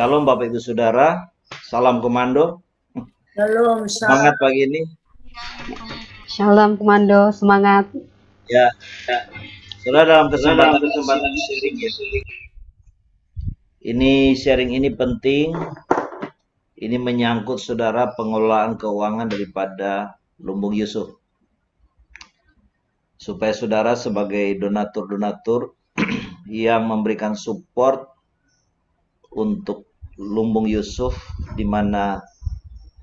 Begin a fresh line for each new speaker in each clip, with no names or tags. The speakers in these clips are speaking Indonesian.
Shalom Bapak Ibu Saudara, salam komando,
Shalom,
semangat pagi ini.
Shalom komando, semangat.
Ya, Saudara dalam kesempatan sharing ya. Sharing ini penting. Ini menyangkut saudara pengelolaan keuangan daripada Lumbung Yusuf. Supaya saudara sebagai donatur-donatur yang memberikan support untuk Lumbung Yusuf, di mana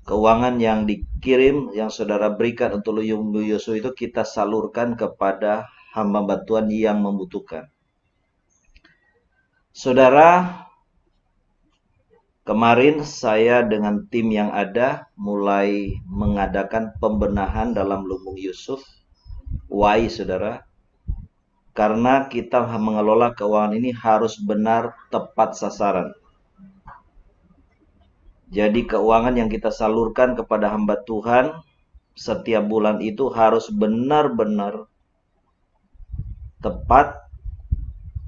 keuangan yang dikirim, yang saudara berikan untuk Lumbung Yusuf itu kita salurkan kepada hamba Tuhan yang membutuhkan. Saudara, kemarin saya dengan tim yang ada mulai mengadakan pembenahan dalam Lumbung Yusuf. Why, saudara? Karena kita mengelola keuangan ini harus benar tepat sasaran. Jadi keuangan yang kita salurkan kepada hamba Tuhan setiap bulan itu harus benar-benar tepat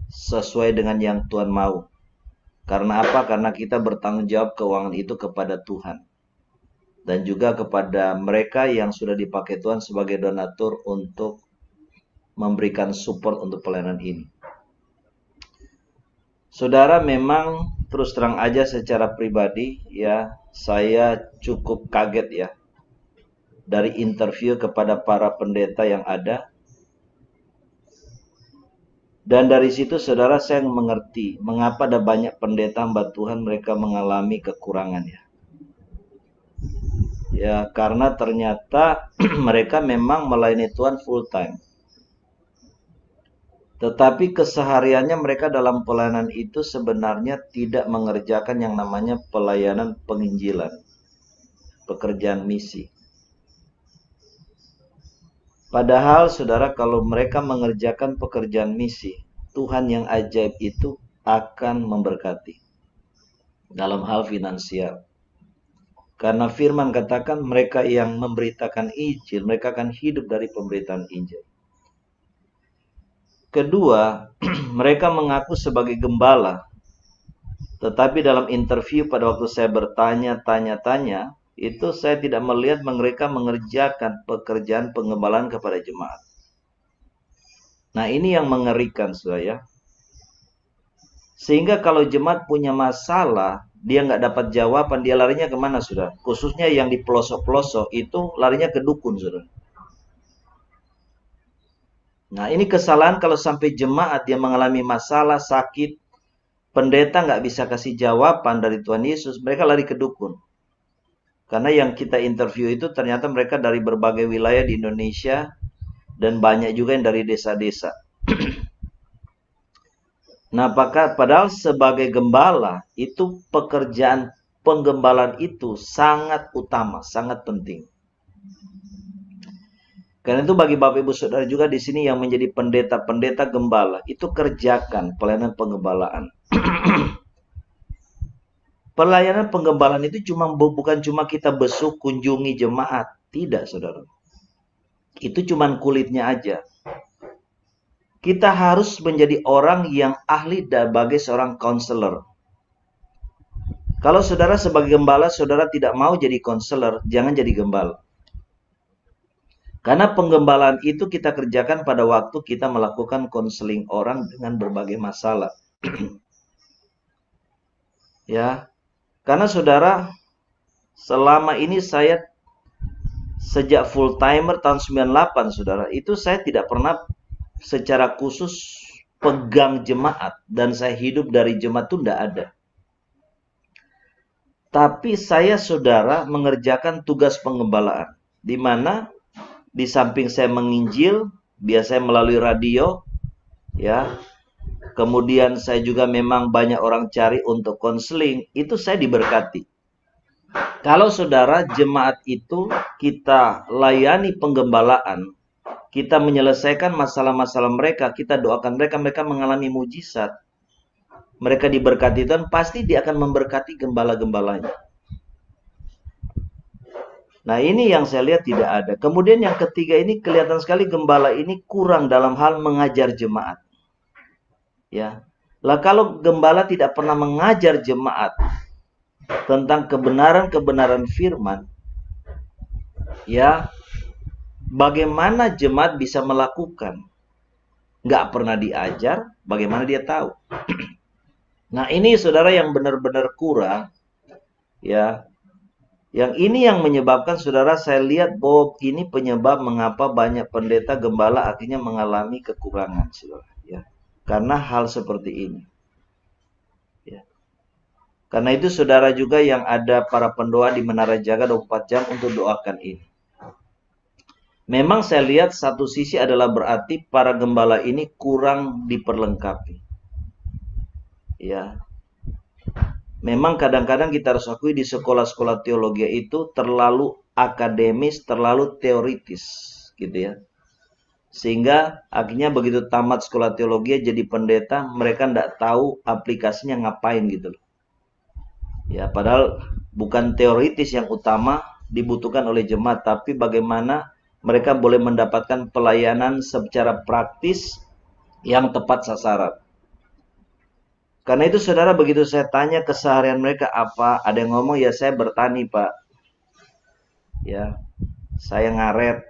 sesuai dengan yang Tuhan mau. Karena apa? Karena kita bertanggung jawab keuangan itu kepada Tuhan. Dan juga kepada mereka yang sudah dipakai Tuhan sebagai donatur untuk memberikan support untuk pelayanan ini. Saudara, memang terus terang aja secara pribadi ya, saya cukup kaget ya dari interview kepada para pendeta yang ada. Dan dari situ saudara saya mengerti mengapa ada banyak pendeta hamba Tuhan mereka mengalami kekurangan ya. Ya, karena ternyata mereka memang melayani Tuhan full time. Tetapi kesehariannya mereka dalam pelayanan itu sebenarnya tidak mengerjakan yang namanya pelayanan penginjilan, pekerjaan misi. Padahal saudara, kalau mereka mengerjakan pekerjaan misi, Tuhan yang ajaib itu akan memberkati dalam hal finansial. Karena firman katakan mereka yang memberitakan Injil, mereka akan hidup dari pemberitaan Injil. Kedua, mereka mengaku sebagai gembala. Tetapi dalam interview pada waktu saya bertanya-tanya, itu saya tidak melihat mereka mengerjakan pekerjaan pengembalaan kepada jemaat. Nah, ini yang mengerikan, saudara. Sehingga kalau jemaat punya masalah, dia nggak dapat jawaban, dia larinya kemana, saudara? Khususnya yang di pelosok-pelosok itu larinya ke dukun, saudara. Nah, ini kesalahan kalau sampai jemaat dia mengalami masalah, sakit, pendeta nggak bisa kasih jawaban dari Tuhan Yesus, mereka lari ke dukun. Karena yang kita interview itu ternyata mereka dari berbagai wilayah di Indonesia dan banyak juga yang dari desa-desa. Nah, padahal sebagai gembala itu pekerjaan penggembalaan itu sangat utama, sangat penting. Karena itu bagi Bapak Ibu Saudara juga di sini yang menjadi pendeta-pendeta gembala, itu kerjakan pelayanan penggembalaan. Pelayanan penggembalaan itu bukan cuma kita besuk, kunjungi jemaat. Tidak, saudara. Itu cuma kulitnya aja. Kita harus menjadi orang yang ahli sebagai seorang konselor. Kalau saudara sebagai gembala, saudara tidak mau jadi konselor, jangan jadi gembala. Karena penggembalaan itu kita kerjakan pada waktu kita melakukan konseling orang dengan berbagai masalah. Ya, karena saudara, selama ini saya sejak full timer tahun 98, saudara, itu saya tidak pernah secara khusus pegang jemaat dan saya hidup dari jemaat itu tidak ada. Tapi saya, saudara, mengerjakan tugas penggembalaan, di mana di samping saya menginjil, biasanya melalui radio, ya. Kemudian saya juga memang banyak orang cari untuk konseling, itu saya diberkati. Kalau saudara jemaat itu kita layani penggembalaan, kita menyelesaikan masalah-masalah mereka, kita doakan mereka, mereka mengalami mujizat, mereka diberkati Tuhan, pasti dia akan memberkati gembala-gembalanya. Nah, ini yang saya lihat tidak ada. Kemudian yang ketiga ini kelihatan sekali gembala ini kurang dalam hal mengajar jemaat. Ya. Lah kalau gembala tidak pernah mengajar jemaat, tentang kebenaran-kebenaran firman, ya, bagaimana jemaat bisa melakukan? Nggak pernah diajar, bagaimana dia tahu? Nah, ini saudara yang benar-benar kurang, ya. Yang ini yang menyebabkan saudara, saya lihat bahwa ini penyebab mengapa banyak pendeta gembala akhirnya mengalami kekurangan, saudara, ya. Karena hal seperti ini. Ya. Karena itu saudara juga yang ada para pendoa di Menara Jaga 24 jam untuk doakan ini. Memang saya lihat satu sisi adalah berarti para gembala ini kurang diperlengkapi. Ya. Memang kadang-kadang kita harus akui di sekolah-sekolah teologi itu terlalu akademis, terlalu teoritis, gitu ya. Sehingga akhirnya begitu tamat sekolah teologi jadi pendeta, mereka tidak tahu aplikasinya ngapain gitu loh. Ya, padahal bukan teoritis yang utama dibutuhkan oleh jemaat, tapi bagaimana mereka boleh mendapatkan pelayanan secara praktis yang tepat sasaran. Karena itu saudara, begitu saya tanya keseharian mereka apa, ada yang ngomong, ya saya bertani pak, ya saya ngaret.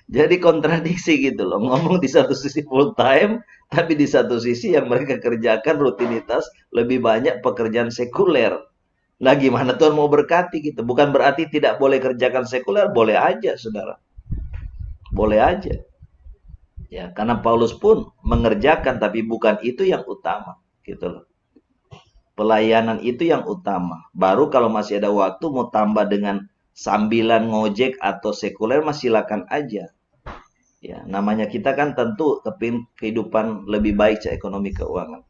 jadi kontradiksi gitu loh, ngomong di satu sisi full time, tapi di satu sisi yang mereka kerjakan rutinitas lebih banyak pekerjaan sekuler. Nah gimana Tuhan mau berkati gitu? Bukan berarti tidak boleh kerjakan sekuler, boleh aja saudara, boleh aja. Ya, karena Paulus pun mengerjakan, tapi bukan itu yang utama, gitu loh. Pelayanan itu yang utama. Baru kalau masih ada waktu mau tambah dengan sambilan ngojek atau sekuler, mas silakan aja. Ya, namanya kita kan tentu kepingin kehidupan lebih baik secara ekonomi keuangan.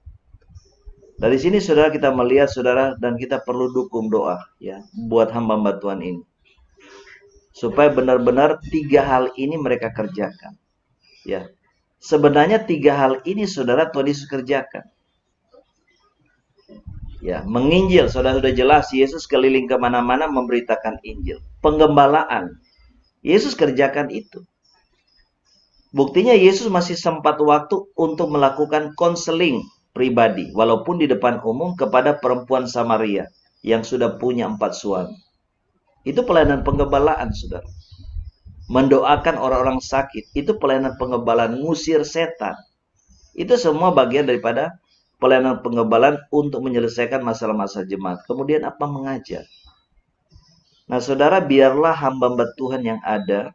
Dari sini saudara kita melihat saudara, dan kita perlu dukung doa ya buat hamba-hamba Tuhan ini. Supaya benar-benar 3 hal ini mereka kerjakan. Ya. Sebenarnya 3 hal ini saudara Tuhan Yesus kerjakan. Ya, menginjil, saudara sudah jelas Yesus keliling kemana-mana memberitakan Injil. Penggembalaan, Yesus kerjakan itu. Buktinya Yesus masih sempat waktu untuk melakukan konseling pribadi, walaupun di depan umum kepada perempuan Samaria yang sudah punya 4 suami. Itu pelayanan penggembalaan, saudara. Mendoakan orang-orang sakit, itu pelayanan penggembalaan, ngusir setan. Itu semua bagian daripada pelayanan penggembalaan untuk menyelesaikan masalah-masalah jemaat. Kemudian apa? Mengajar. Nah saudara, biarlah hamba-hamba Tuhan yang ada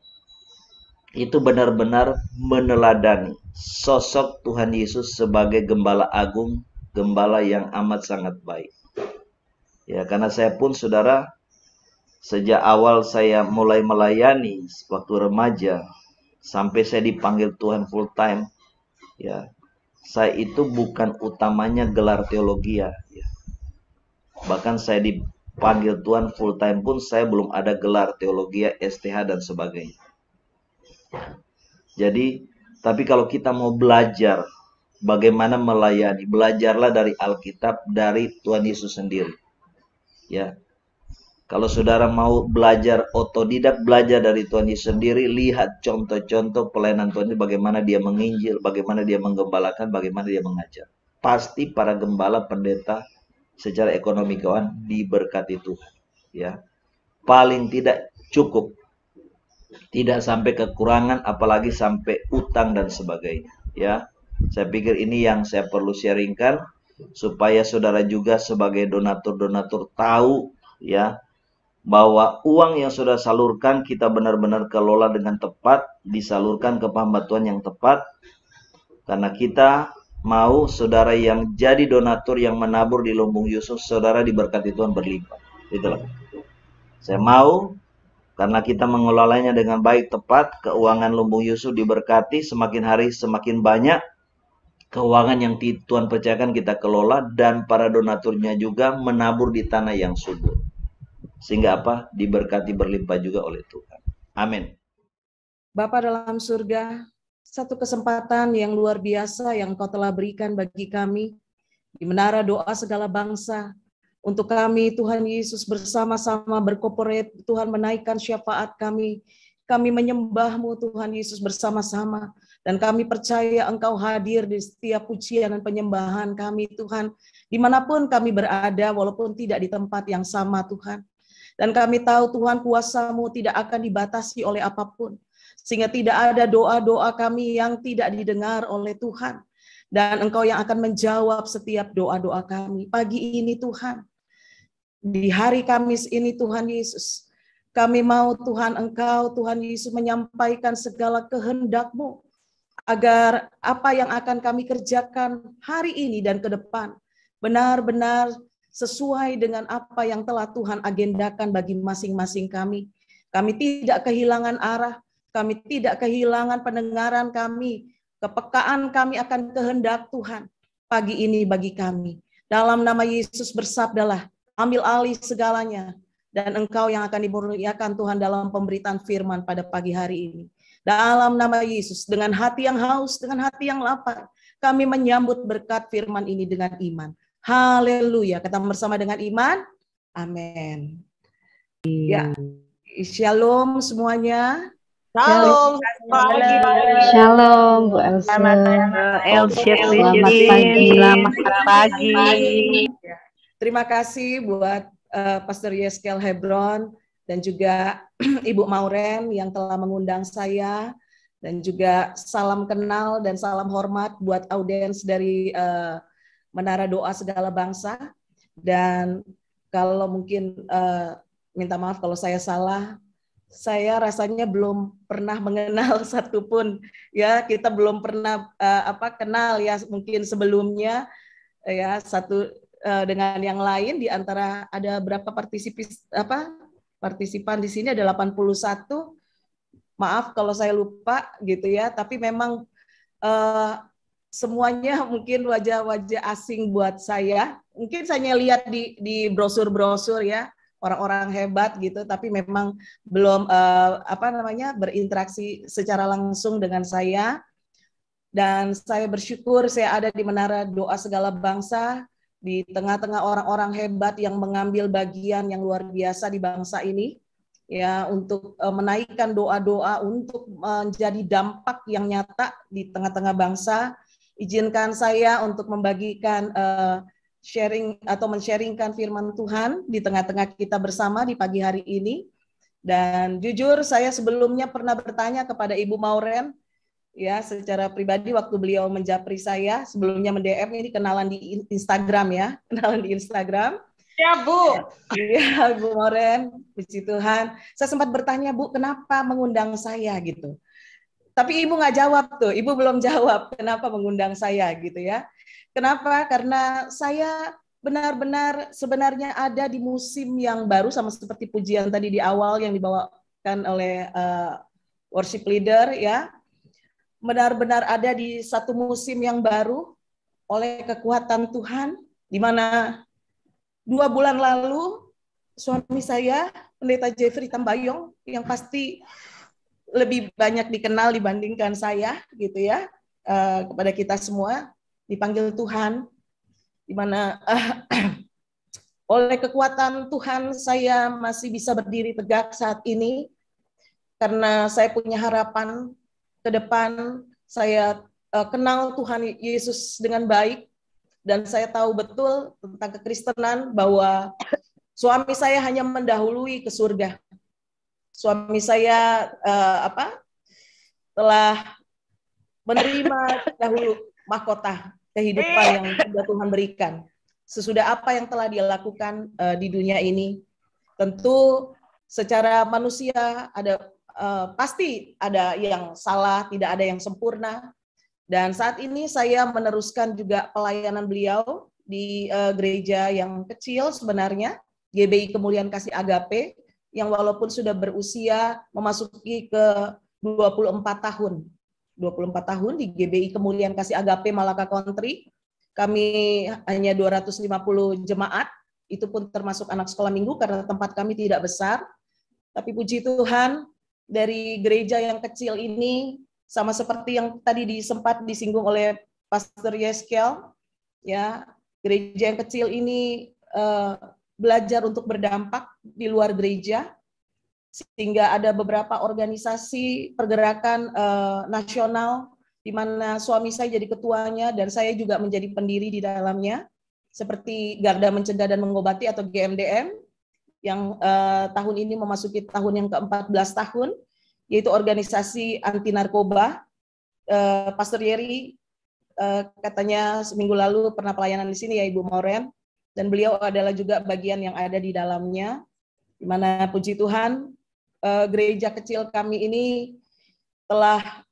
itu benar-benar meneladani sosok Tuhan Yesus sebagai gembala agung, gembala yang amat sangat baik. Ya, karena saya pun saudara, sejak awal saya mulai melayani waktu remaja sampai saya dipanggil Tuhan full time, ya, saya itu bukan utamanya gelar teologi ya. Bahkan saya dipanggil Tuhan full time pun saya belum ada gelar teologi, STH dan sebagainya. Jadi, tapi kalau kita mau belajar bagaimana melayani, belajarlah dari Alkitab, dari Tuhan Yesus sendiri. Ya. Kalau saudara mau belajar otodidak, belajar dari Tuhan Yesus sendiri, lihat contoh-contoh pelayanan Tuhan itu, bagaimana dia menginjil, bagaimana dia menggembalakan, bagaimana dia mengajar. Pasti para gembala, pendeta secara ekonomi keuangan diberkati Tuhan. Ya. Paling tidak cukup. Tidak sampai kekurangan, apalagi sampai utang dan sebagainya. Ya. Saya pikir ini yang saya perlu sharingkan supaya saudara juga sebagai donatur-donatur tahu ya bahwa uang yang sudah salurkan kita benar-benar kelola dengan tepat, disalurkan ke hamba Tuhan yang tepat, karena kita mau saudara yang jadi donatur yang menabur di lumbung Yusuf, saudara diberkati Tuhan berlimpah. Itulah. Saya mau, karena kita mengelolanya dengan baik tepat, keuangan lumbung Yusuf diberkati, semakin hari semakin banyak keuangan yang Tuhan percayakan kita kelola, dan para donaturnya juga menabur di tanah yang subur. Sehingga apa? Diberkati berlimpah juga oleh Tuhan. Amin.
Bapa dalam surga, satu kesempatan yang luar biasa yang Kau telah berikan bagi kami di Menara Doa Segala Bangsa. Untuk kami, Tuhan Yesus, bersama-sama berkorporat, Tuhan menaikkan syafaat kami Kami menyembah-Mu Tuhan Yesus bersama-sama. Dan kami percaya Engkau hadir di setiap pujian dan penyembahan kami Tuhan. Dimanapun kami berada, walaupun tidak di tempat yang sama Tuhan. Dan kami tahu Tuhan kuasa-Mu tidak akan dibatasi oleh apapun. Sehingga tidak ada doa-doa kami yang tidak didengar oleh Tuhan. Dan Engkau yang akan menjawab setiap doa-doa kami. Pagi ini Tuhan, di hari Kamis ini Tuhan Yesus, kami mau Tuhan Engkau, Tuhan Yesus menyampaikan segala kehendak-Mu, agar apa yang akan kami kerjakan hari ini dan ke depan, benar-benar sesuai dengan apa yang telah Tuhan agendakan bagi masing-masing kami. Kami tidak kehilangan arah, kami tidak kehilangan pendengaran kami, kepekaan kami akan kehendak Tuhan pagi ini bagi kami. Dalam nama Yesus bersabdalah, ambil alih segalanya, dan Engkau yang akan dimuliakan Tuhan dalam pemberitaan firman pada pagi hari ini. Dalam nama Yesus, dengan hati yang haus, dengan hati yang lapar, kami menyambut berkat firman ini dengan iman. Haleluya. Kita bersama dengan iman. Amin. Ya, shalom semuanya.
Shalom.
Shalom, Bu Elsa.
Selamat pagi.
Terima kasih buat Pastor Yeskel Hebron dan juga Ibu Mauren yang telah mengundang saya, dan juga salam kenal dan salam hormat buat audiens dari Menara Doa Segala Bangsa. Dan kalau mungkin minta maaf kalau saya salah, saya rasanya belum pernah mengenal satupun, ya, kita belum pernah kenal ya, mungkin sebelumnya ya, satu dengan yang lain. Di antara ada berapa partisipan di sini, ada 81. Maaf kalau saya lupa gitu ya, tapi memang semuanya mungkin wajah-wajah asing buat saya. Mungkin saya lihat di brosur-brosur ya, orang-orang hebat gitu, tapi memang belum berinteraksi secara langsung dengan saya. Dan saya bersyukur saya ada di Menara Doa Segala Bangsa, di tengah-tengah orang-orang hebat yang mengambil bagian yang luar biasa di bangsa ini, ya, untuk menaikkan doa-doa untuk menjadi dampak yang nyata di tengah-tengah bangsa. Izinkan saya untuk membagikan sharing atau men-sharingkan firman Tuhan di tengah-tengah kita bersama di pagi hari ini. Dan jujur saya sebelumnya pernah bertanya kepada Ibu Mauren, ya, secara pribadi waktu beliau menjapri saya, sebelumnya mend-DM, ini kenalan di Instagram ya, kenalan di Instagram.
Ya, Bu.
Iya, Bu Mauren, puji Tuhan. Saya sempat bertanya, Bu, kenapa mengundang saya gitu. Tapi Ibu nggak jawab tuh, Ibu belum jawab kenapa mengundang saya gitu ya. Kenapa? Karena saya benar-benar sebenarnya ada di musim yang baru, sama seperti pujian tadi di awal yang dibawakan oleh worship leader ya. Benar-benar ada di satu musim yang baru oleh kekuatan Tuhan, di mana 2 bulan lalu suami saya, Pendeta Jeffrey Tambayong, yang pasti lebih banyak dikenal dibandingkan saya gitu ya, kepada kita semua, dipanggil Tuhan, di mana oleh kekuatan Tuhan saya masih bisa berdiri tegak saat ini, karena saya punya harapan ke depan. Saya kenal Tuhan Yesus dengan baik, dan saya tahu betul tentang kekristenan bahwa suami saya hanya mendahului ke surga. Suami saya telah menerima dahulu mahkota kehidupan yang sudah Tuhan berikan. Sesudah apa yang telah dia lakukan di dunia ini, tentu secara manusia ada pasti ada yang salah, tidak ada yang sempurna. Dan saat ini saya meneruskan juga pelayanan beliau di gereja yang kecil sebenarnya, GBI Kemuliaan Kasih Agape, yang walaupun sudah berusia memasuki ke 24 tahun. 24 tahun di GBI Kemuliaan Kasih Agape Malaka Country. Kami hanya 250 jemaat, itu pun termasuk anak sekolah minggu karena tempat kami tidak besar. Tapi puji Tuhan, dari gereja yang kecil ini, sama seperti yang tadi sempat disinggung oleh Pastor Yeskel, ya, gereja yang kecil ini belajar untuk berdampak di luar gereja. sehingga ada beberapa organisasi pergerakan nasional di mana suami saya jadi ketuanya dan saya juga menjadi pendiri di dalamnya, seperti Garda Mencegah dan Mengobati atau GMDM yang tahun ini memasuki tahun yang ke-14 tahun, yaitu organisasi anti narkoba. Pastor Yeri katanya seminggu lalu pernah pelayanan di sini ya Ibu Moren, dan beliau adalah juga bagian yang ada di dalamnya, di mana puji Tuhan gereja kecil kami ini telah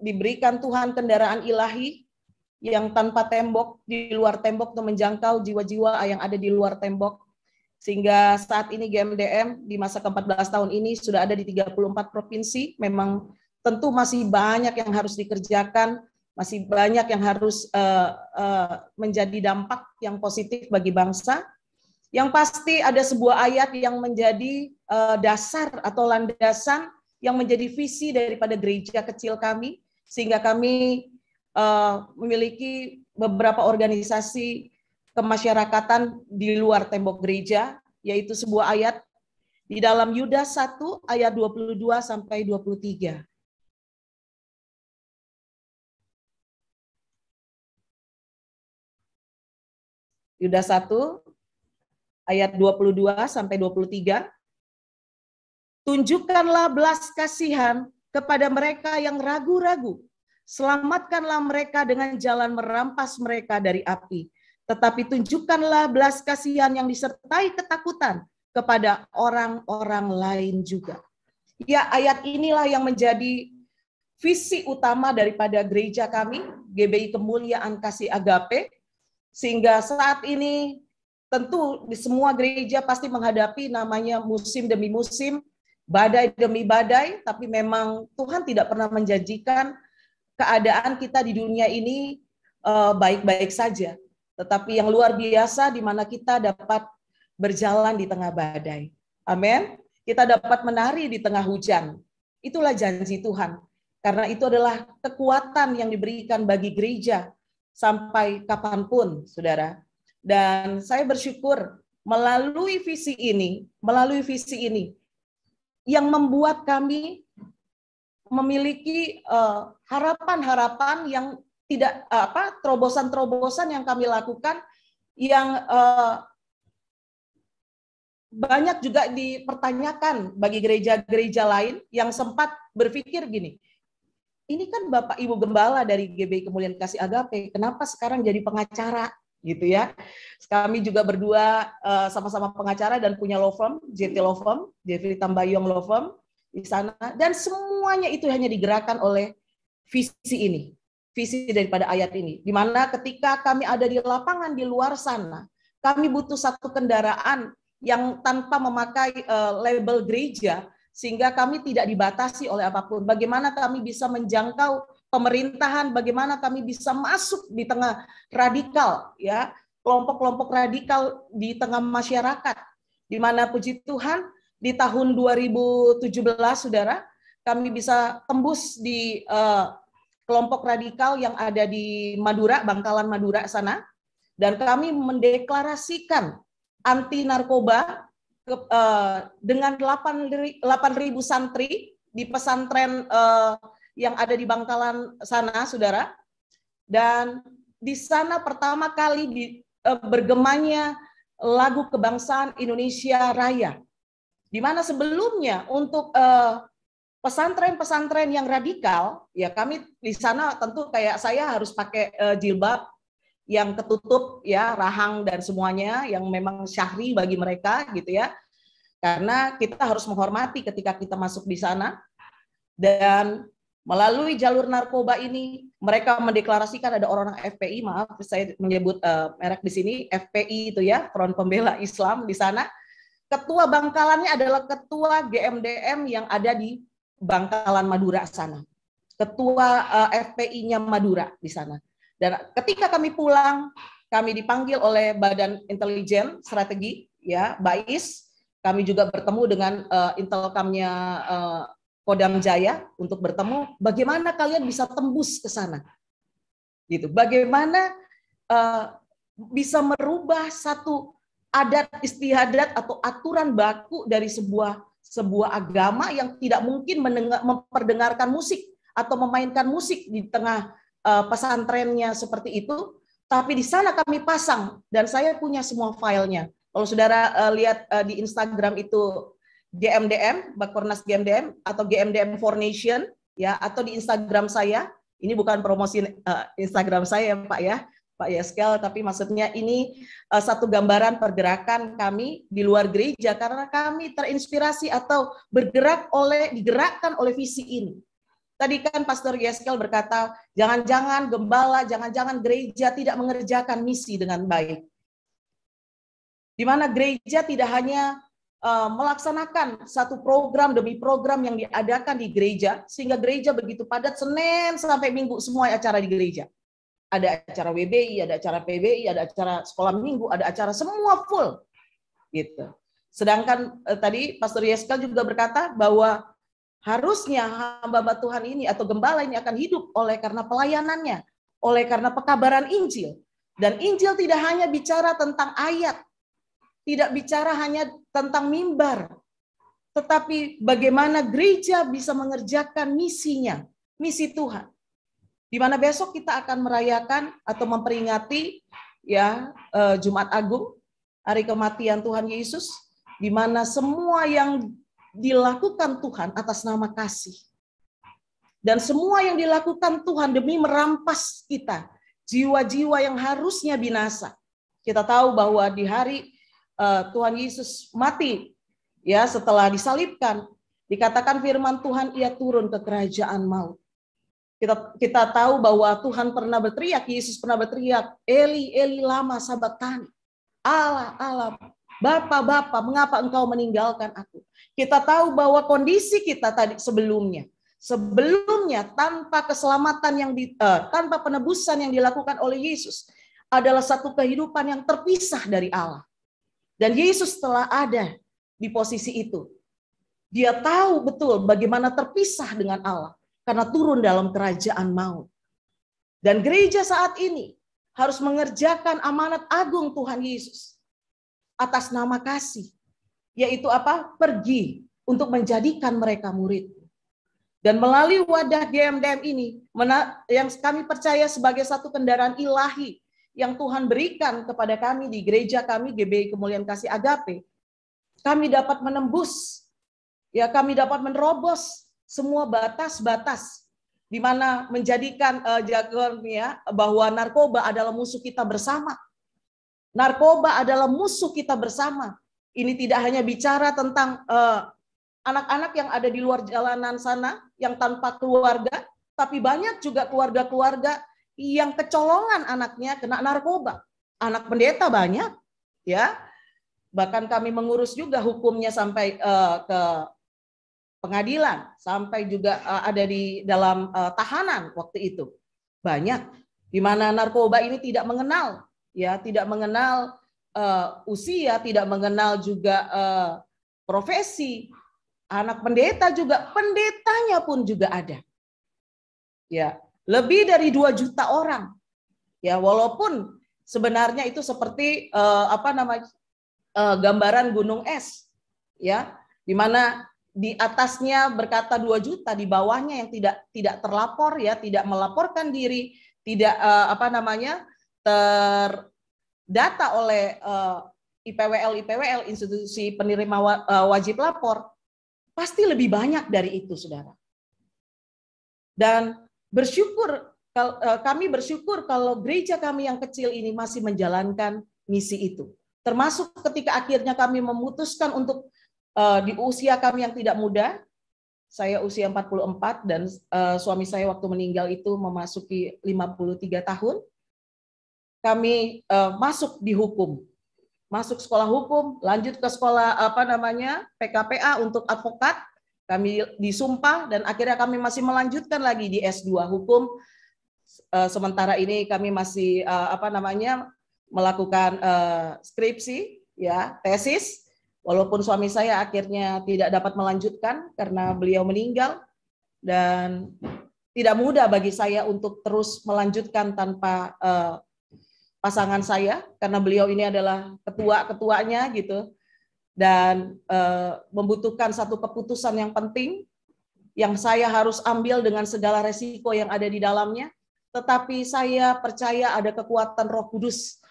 diberikan Tuhan kendaraan ilahi yang tanpa tembok, di luar tembok, untuk menjangkau jiwa-jiwa yang ada di luar tembok. Sehingga saat ini GMDM di masa ke-14 tahun ini sudah ada di 34 provinsi. Memang tentu masih banyak yang harus dikerjakan, masih banyak yang harus menjadi dampak yang positif bagi bangsa. Yang pasti ada sebuah ayat yang menjadi dasar atau landasan yang menjadi visi daripada gereja kecil kami, sehingga kami memiliki beberapa organisasi kemasyarakatan di luar tembok gereja, yaitu sebuah ayat di dalam Yudas 1 ayat 22 sampai 23. Yudas 1 ayat 22 sampai 23. Tunjukkanlah belas kasihan kepada mereka yang ragu-ragu. Selamatkanlah mereka dengan jalan merampas mereka dari api. Tetapi tunjukkanlah belas kasihan yang disertai ketakutan kepada orang-orang lain juga. Ya, ayat inilah yang menjadi visi utama daripada gereja kami, GBI Kemuliaan Kasih Agape, sehingga saat ini tentu di semua gereja pasti menghadapi namanya musim demi musim, badai demi badai, tapi memang Tuhan tidak pernah menjanjikan keadaan kita di dunia ini baik-baik saja. Tetapi yang luar biasa di mana kita dapat berjalan di tengah badai. Amin. Kita dapat menari di tengah hujan. Itulah janji Tuhan. Karena itu adalah kekuatan yang diberikan bagi gereja sampai kapanpun, saudara. Dan saya bersyukur melalui visi ini yang membuat kami memiliki harapan-harapan yang tidak terobosan-terobosan yang kami lakukan yang banyak juga dipertanyakan bagi gereja-gereja lain yang sempat berpikir gini, ini kan Bapak Ibu Gembala dari GBI Kemuliaan Kasih Agape, kenapa sekarang jadi pengacara? Gitu ya. Kami juga berdua sama-sama pengacara dan punya law firm, JT Law Firm, Jeffrey Tambayong Law Firm di sana, dan semuanya itu hanya digerakkan oleh visi ini, visi daripada ayat ini, di mana ketika kami ada di lapangan di luar sana, kami butuh satu kendaraan yang tanpa memakai label gereja, sehingga kami tidak dibatasi oleh apapun. Bagaimana kami bisa menjangkau pemerintahan, bagaimana kami bisa masuk di tengah radikal, ya, kelompok-kelompok radikal di tengah masyarakat, di mana puji Tuhan di tahun 2017, saudara, kami bisa tembus di kelompok radikal yang ada di Madura, Bangkalan Madura sana, dan kami mendeklarasikan anti narkoba dengan 8.000 santri di pesantren yang ada di Bangkalan sana, saudara. Dan di sana pertama kali bergemanya lagu kebangsaan Indonesia Raya. Di mana sebelumnya untuk pesantren-pesantren yang radikal, ya kami di sana tentu kayak saya harus pakai jilbab yang ketutup, ya, rahang dan semuanya yang memang syahri bagi mereka, gitu ya. Karena kita harus menghormati ketika kita masuk di sana. Dan melalui jalur narkoba ini, mereka mendeklarasikan ada orang-orang FPI, maaf saya menyebut merek di sini, FPI itu ya, Front Pembela Islam di sana. Ketua Bangkalannya adalah ketua GMDM yang ada di Bangkalan Madura sana. Ketua FPI-nya Madura di sana. Dan ketika kami pulang, kami dipanggil oleh Badan Intelijen Strategi, ya, BAIS. Kami juga bertemu dengan Intelkamnya Kodam Jaya untuk bertemu bagaimana kalian bisa tembus ke sana, gitu. Bagaimana bisa merubah satu adat istiadat atau aturan baku dari sebuah sebuah agama yang tidak mungkin memperdengarkan musik atau memainkan musik di tengah pesantrennya seperti itu. Tapi di sana kami pasang dan saya punya semua filenya. Kalau saudara lihat di Instagram itu GMDM, Bakornas GMDM atau GMDM for Nation, ya, atau di Instagram saya, ini bukan promosi Instagram saya Pak ya, Pak Yeskel, tapi maksudnya ini satu gambaran pergerakan kami di luar gereja karena kami terinspirasi atau digerakkan oleh visi ini. Tadi kan Pastor Yeskel berkata, jangan-jangan gembala, jangan-jangan gereja tidak mengerjakan misi dengan baik. Di mana gereja tidak hanya melaksanakan satu program demi program yang diadakan di gereja, sehingga gereja begitu padat Senin sampai Minggu semua acara di gereja. Ada acara WBI, ada acara PBI, ada acara sekolah minggu, ada acara semua full. Gitu. Sedangkan tadi Pastor Yeskel juga berkata bahwa harusnya hamba Tuhan ini atau gembala ini akan hidup oleh karena pelayanannya, oleh karena pekabaran Injil. Dan Injil tidak hanya bicara tentang ayat, tidak bicara hanya tentang mimbar, tetapi bagaimana gereja bisa mengerjakan misinya, misi Tuhan. Di mana besok kita akan merayakan atau memperingati ya Jumat Agung, hari kematian Tuhan Yesus, di mana semua yang dilakukan Tuhan atas nama kasih. Dan semua yang dilakukan Tuhan demi merampas kita, jiwa-jiwa yang harusnya binasa. Kita tahu bahwa di hari Tuhan Yesus mati, ya setelah disalibkan, dikatakan firman Tuhan ia turun ke kerajaan maut. Kita tahu bahwa Tuhan pernah berteriak, Yesus pernah berteriak, Eli, Eli lama sabachthani. Allah, Allah, Bapa, Bapa, mengapa engkau meninggalkan aku? Kita tahu bahwa kondisi kita tadi sebelumnya tanpa keselamatan tanpa penebusan yang dilakukan oleh Yesus adalah satu kehidupan yang terpisah dari Allah. Dan Yesus telah ada di posisi itu. Dia tahu betul bagaimana terpisah dengan Allah karena turun dalam kerajaan maut. Dan gereja saat ini harus mengerjakan amanat agung Tuhan Yesus atas nama kasih, yaitu apa? Pergi untuk menjadikan mereka murid. Dan melalui wadah GMDM ini, yang kami percaya sebagai satu kendaraan ilahi yang Tuhan berikan kepada kami di gereja kami, GBI Kemuliaan Kasih Agape, kami dapat menembus, ya kami dapat menerobos semua batas-batas, di mana menjadikan jargonnya bahwa narkoba adalah musuh kita bersama. Narkoba adalah musuh kita bersama. Ini tidak hanya bicara tentang anak-anak yang ada di luar jalanan sana, yang tanpa keluarga, tapi banyak juga keluarga-keluarga yang kecolongan anaknya kena narkoba. Anak pendeta banyak, ya. Bahkan kami mengurus juga hukumnya sampai ke pengadilan, sampai juga ada di dalam tahanan waktu itu. Banyak di mana narkoba ini tidak mengenal, ya, tidak mengenal usia, tidak mengenal juga profesi. Anak pendeta juga, pendetanya pun juga ada. Ya, lebih dari 2 juta orang. Ya, walaupun sebenarnya itu seperti gambaran gunung es, ya, di mana di atasnya berkata 2 juta, di bawahnya yang tidak terlapor, ya, tidak melaporkan diri, tidak terdata oleh IPWL, institusi penerima wajib lapor, pasti lebih banyak dari itu, saudara. Dan kami bersyukur kalau gereja kami yang kecil ini masih menjalankan misi itu. Termasuk ketika akhirnya kami memutuskan untuk di usia kami yang tidak muda, saya usia 44 dan suami saya waktu meninggal itu memasuki 53 tahun, kami masuk di hukum. Masuk sekolah hukum, lanjut ke sekolah PKPA untuk advokat, kami disumpah dan akhirnya kami masih melanjutkan lagi di S2 hukum. Sementara ini kami masih melakukan skripsi, ya, tesis, walaupun suami saya akhirnya tidak dapat melanjutkan karena beliau meninggal, dan tidak mudah bagi saya untuk terus melanjutkan tanpa pasangan saya karena beliau ini adalah ketuanya gitu. dan membutuhkan satu keputusan yang penting yang saya harus ambil dengan segala resiko yang ada di dalamnya. Tetapi saya percaya ada kekuatan Roh Kudus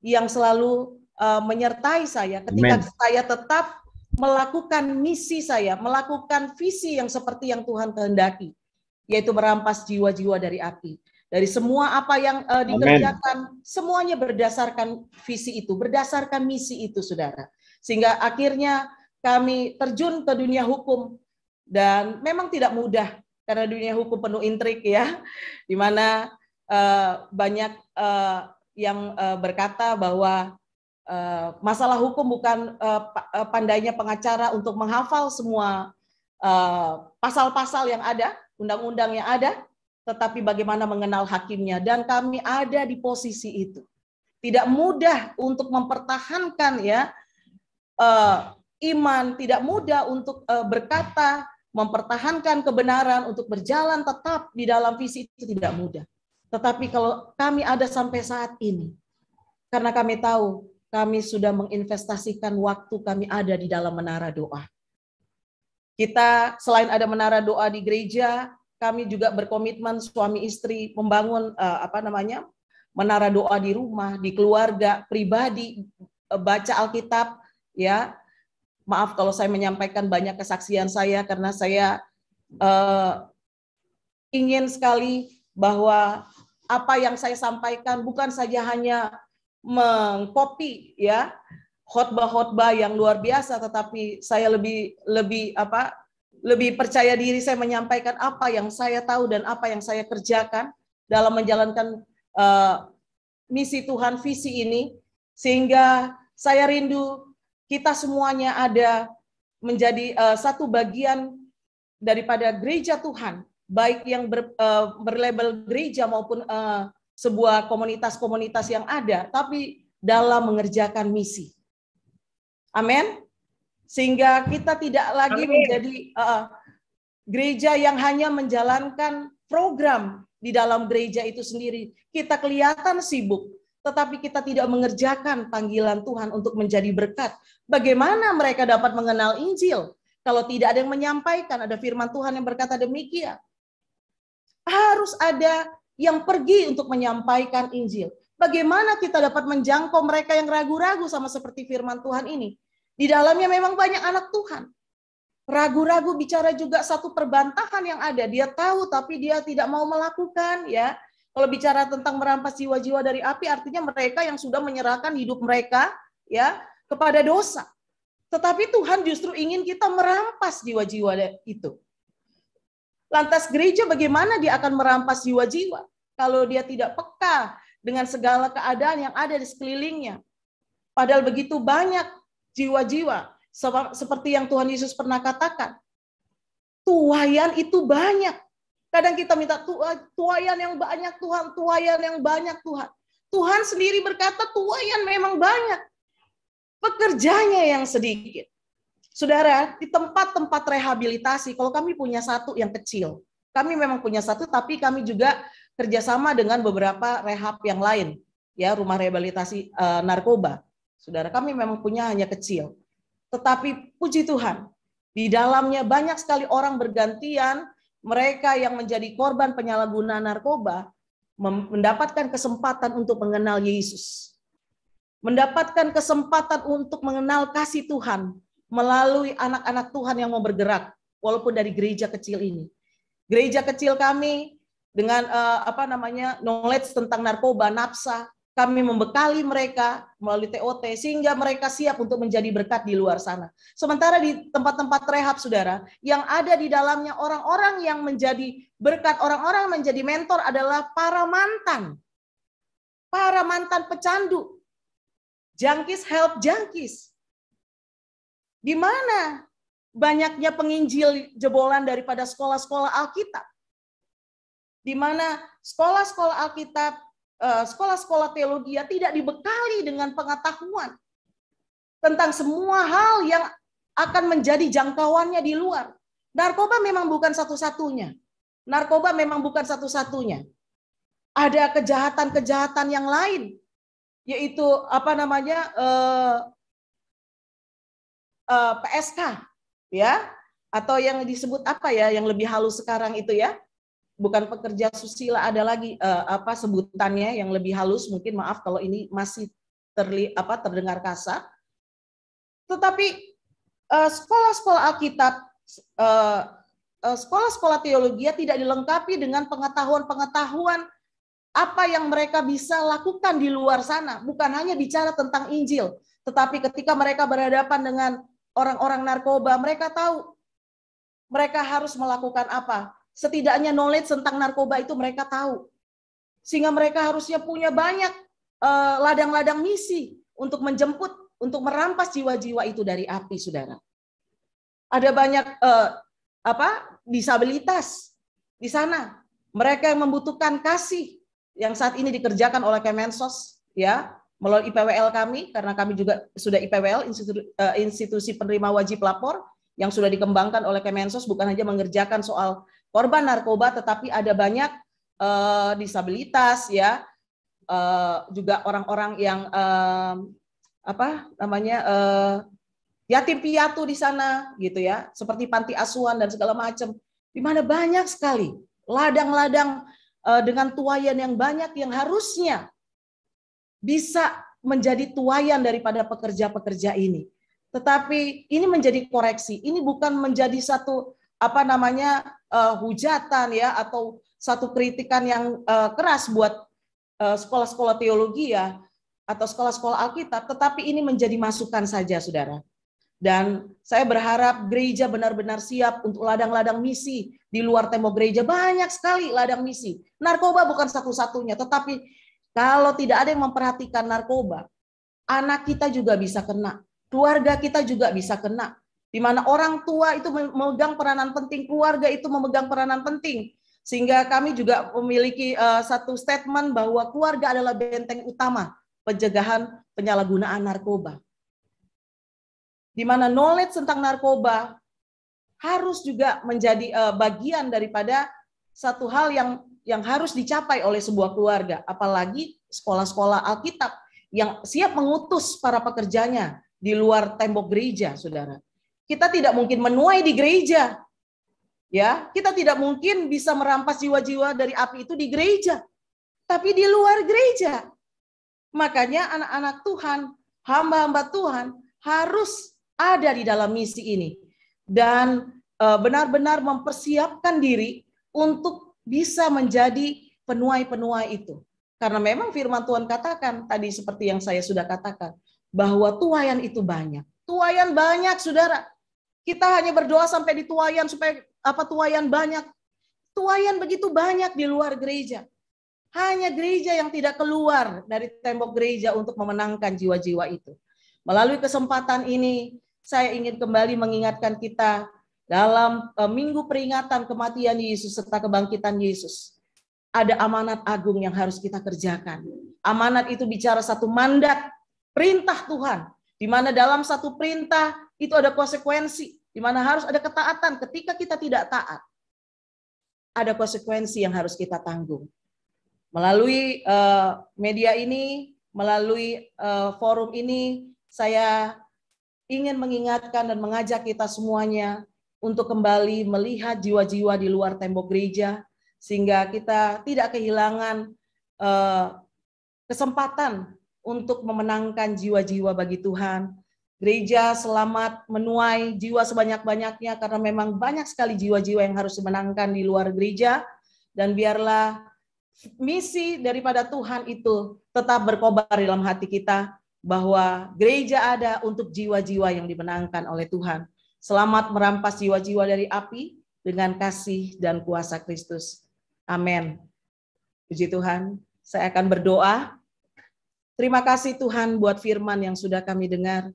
yang selalu menyertai saya ketika saya tetap melakukan misi saya, melakukan visi yang seperti yang Tuhan kehendaki, yaitu merampas jiwa-jiwa dari api. Dari semua apa yang dikerjakan, semuanya berdasarkan visi itu, berdasarkan misi itu, saudara. Sehingga akhirnya kami terjun ke dunia hukum, dan memang tidak mudah, karena dunia hukum penuh intrik ya, di mana banyak yang berkata bahwa masalah hukum bukan pandainya pengacara untuk menghafal semua pasal-pasal yang ada, undang-undang yang ada, tetapi bagaimana mengenal hakimnya. Dan kami ada di posisi itu. Tidak mudah untuk mempertahankan ya iman, tidak mudah untuk berkata, mempertahankan kebenaran, untuk berjalan tetap di dalam visi itu tidak mudah. Tetapi kalau kami ada sampai saat ini, karena kami tahu kami sudah menginvestasikan waktu kami ada di dalam menara doa. Kita selain ada menara doa di gereja, kami juga berkomitmen suami istri membangun menara doa di rumah, di keluarga, pribadi, baca Alkitab ya. Maaf kalau saya menyampaikan banyak kesaksian saya, karena saya ingin sekali bahwa apa yang saya sampaikan bukan saja hanya mengcopy ya khotbah-khotbah yang luar biasa, tetapi saya lebih percaya diri saya menyampaikan apa yang saya tahu dan apa yang saya kerjakan dalam menjalankan misi Tuhan, visi ini, sehingga saya rindu kita semuanya ada menjadi satu bagian daripada gereja Tuhan, baik yang berlabel gereja maupun sebuah komunitas-komunitas yang ada, tapi dalam mengerjakan misi. Amin. Sehingga kita tidak lagi menjadi gereja yang hanya menjalankan program di dalam gereja itu sendiri. Kita kelihatan sibuk, tetapi kita tidak mengerjakan panggilan Tuhan untuk menjadi berkat. Bagaimana mereka dapat mengenal Injil kalau tidak ada yang menyampaikan? Ada firman Tuhan yang berkata demikian. Harus ada yang pergi untuk menyampaikan Injil. Bagaimana kita dapat menjangkau mereka yang ragu-ragu sama seperti firman Tuhan ini? Di dalamnya memang banyak anak Tuhan. Ragu-ragu bicara juga satu perbantahan yang ada. Dia tahu tapi dia tidak mau melakukan ya. Kalau bicara tentang merampas jiwa-jiwa dari api, artinya mereka yang sudah menyerahkan hidup mereka ya kepada dosa. Tetapi Tuhan justru ingin kita merampas jiwa-jiwa itu. Lantas gereja bagaimana dia akan merampas jiwa-jiwa kalau dia tidak peka dengan segala keadaan yang ada di sekelilingnya? Padahal begitu banyak jiwa-jiwa, seperti yang Tuhan Yesus pernah katakan. Tuaian itu banyak. Kadang kita minta tuaian yang banyak Tuhan, tuaian yang banyak Tuhan. Tuhan sendiri berkata tuaian memang banyak, pekerjanya yang sedikit. Saudara, di tempat-tempat rehabilitasi, kalau kami punya satu yang kecil, kami memang punya satu, tapi kami juga kerjasama dengan beberapa rehab yang lain, ya rumah rehabilitasi narkoba. Saudara, kami memang punya hanya kecil, tetapi puji Tuhan, di dalamnya banyak sekali orang bergantian, mereka yang menjadi korban penyalahgunaan narkoba mendapatkan kesempatan untuk mengenal Yesus, mendapatkan kesempatan untuk mengenal kasih Tuhan melalui anak-anak Tuhan yang mau bergerak, walaupun dari gereja kecil ini. Gereja kecil kami dengan knowledge tentang narkoba, nafsa, kami membekali mereka melalui TOT sehingga mereka siap untuk menjadi berkat di luar sana. Sementara di tempat-tempat rehab, saudara, yang ada di dalamnya orang-orang yang menjadi berkat, orang-orang menjadi mentor adalah para mantan pecandu, junkies help junkies. Di mana banyaknya penginjil jebolan daripada sekolah-sekolah Alkitab. Di mana sekolah-sekolah Alkitab, sekolah-sekolah teologi tidak dibekali dengan pengetahuan tentang semua hal yang akan menjadi jangkauannya di luar. Narkoba memang bukan satu-satunya. Narkoba memang bukan satu-satunya. Ada kejahatan-kejahatan yang lain, yaitu PSK, ya, atau yang disebut apa ya, yang lebih halus sekarang itu ya, bukan pekerja susila, ada lagi sebutannya yang lebih halus. Mungkin maaf kalau ini masih terdengar kasar. Tetapi sekolah-sekolah Alkitab, sekolah-sekolah teologi tidak dilengkapi dengan pengetahuan-pengetahuan apa yang mereka bisa lakukan di luar sana. Bukan hanya bicara tentang Injil, tetapi ketika mereka berhadapan dengan orang-orang narkoba, mereka tahu mereka harus melakukan apa. Setidaknya knowledge tentang narkoba itu mereka tahu. Sehingga mereka harusnya punya banyak ladang-ladang misi untuk menjemput, untuk merampas jiwa-jiwa itu dari api, saudara. Ada banyak disabilitas di sana. Mereka yang membutuhkan kasih yang saat ini dikerjakan oleh Kemensos, ya, melalui IPWL kami, karena kami juga sudah IPWL, institusi penerima wajib lapor, yang sudah dikembangkan oleh Kemensos, bukan hanya mengerjakan soal korban narkoba, tetapi ada banyak disabilitas, ya, juga orang-orang yang yatim piatu di sana, gitu ya, seperti panti asuhan dan segala macam, di mana banyak sekali ladang-ladang dengan tuayan yang banyak yang harusnya bisa menjadi tuayan daripada pekerja-pekerja ini. Tetapi ini menjadi koreksi. Ini bukan menjadi satu hujatan ya, atau satu kritikan yang keras buat sekolah-sekolah teologi ya, atau sekolah-sekolah Alkitab, tetapi ini menjadi masukan saja, saudara. Dan saya berharap gereja benar-benar siap untuk ladang-ladang misi di luar tembok gereja. Banyak sekali ladang misi. Narkoba bukan satu-satunya, tetapi kalau tidak ada yang memperhatikan narkoba, anak kita juga bisa kena, keluarga kita juga bisa kena. Di mana orang tua itu memegang peranan penting, keluarga itu memegang peranan penting. Sehingga kami juga memiliki satu statement bahwa keluarga adalah benteng utama pencegahan penyalahgunaan narkoba. Di mana knowledge tentang narkoba harus juga menjadi bagian daripada satu hal yang harus dicapai oleh sebuah keluarga, apalagi sekolah-sekolah Alkitab yang siap mengutus para pekerjanya di luar tembok gereja, saudara. Kita tidak mungkin menuai di gereja, ya. Kita tidak mungkin bisa merampas jiwa-jiwa dari api itu di gereja, tapi di luar gereja. Makanya anak-anak Tuhan, hamba-hamba Tuhan harus ada di dalam misi ini dan benar-benar mempersiapkan diri untuk bisa menjadi penuai-penuai itu. Karena memang firman Tuhan katakan tadi seperti yang saya sudah katakan bahwa tuaian itu banyak. Tuaian banyak, saudara. Kita hanya berdoa sampai di tuaian supaya tuaian banyak. Tuaian begitu banyak di luar gereja. Hanya gereja yang tidak keluar dari tembok gereja untuk memenangkan jiwa-jiwa itu. Melalui kesempatan ini, saya ingin kembali mengingatkan kita dalam minggu peringatan kematian Yesus serta kebangkitan Yesus. Ada amanat agung yang harus kita kerjakan. Amanat itu bicara satu mandat, perintah Tuhan. Di mana dalam satu perintah itu ada konsekuensi. Di mana harus ada ketaatan ketika kita tidak taat. Ada konsekuensi yang harus kita tanggung. Melalui media ini, melalui forum ini, saya ingin mengingatkan dan mengajak kita semuanya untuk kembali melihat jiwa-jiwa di luar tembok gereja, sehingga kita tidak kehilangan kesempatan untuk memenangkan jiwa-jiwa bagi Tuhan. Gereja selamat menuai jiwa sebanyak-banyaknya, karena memang banyak sekali jiwa-jiwa yang harus dimenangkan di luar gereja, dan biarlah misi daripada Tuhan itu tetap berkobar dalam hati kita, bahwa gereja ada untuk jiwa-jiwa yang dimenangkan oleh Tuhan. Selamat merampas jiwa-jiwa dari api dengan kasih dan kuasa Kristus. Amin. Puji Tuhan. Saya akan berdoa. Terima kasih Tuhan buat firman yang sudah kami dengar.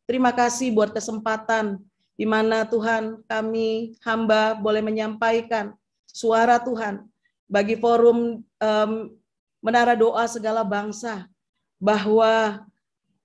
Terima kasih buat kesempatan di mana Tuhan kami hamba boleh menyampaikan suara Tuhan bagi forum Menara Doa Segala Bangsa, bahwa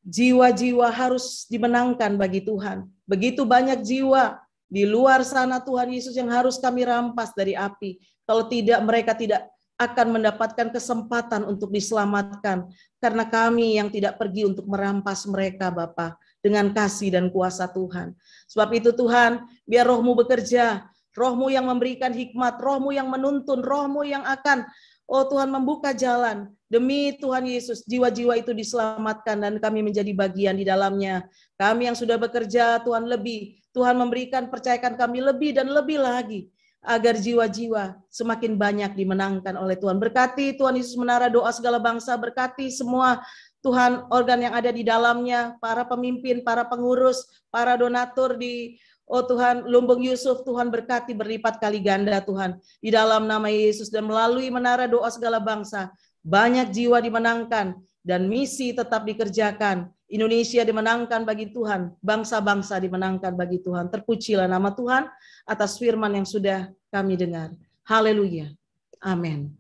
jiwa-jiwa harus dimenangkan bagi Tuhan. Begitu banyak jiwa di luar sana Tuhan Yesus yang harus kami rampas dari api. Kalau tidak, mereka tidak akan mendapatkan kesempatan untuk diselamatkan. Karena kami yang tidak pergi untuk merampas mereka, Bapa. dengan kasih dan kuasa Tuhan. Sebab itu Tuhan, biar Roh-Mu bekerja, Roh-Mu yang memberikan hikmat, Roh-Mu yang menuntun, Roh-Mu yang akan, oh Tuhan, membuka jalan. Demi Tuhan Yesus, jiwa-jiwa itu diselamatkan dan kami menjadi bagian di dalamnya. Kami yang sudah bekerja, Tuhan, lebih. Tuhan memberikan, percayakan kami lebih dan lebih lagi. Agar jiwa-jiwa semakin banyak dimenangkan oleh Tuhan. Berkati Tuhan Yesus Menara Doa Segala Bangsa, berkati semua Tuhan organ yang ada di dalamnya, para pemimpin, para pengurus, para donatur di oh Tuhan, Lumbung Yusuf, Tuhan berkati berlipat kali ganda Tuhan. Di dalam nama Yesus dan melalui Menara Doa Segala Bangsa, banyak jiwa dimenangkan dan misi tetap dikerjakan. Indonesia dimenangkan bagi Tuhan, bangsa-bangsa dimenangkan bagi Tuhan. Terpujilah nama Tuhan atas firman yang sudah kami dengar. Haleluya. Amin.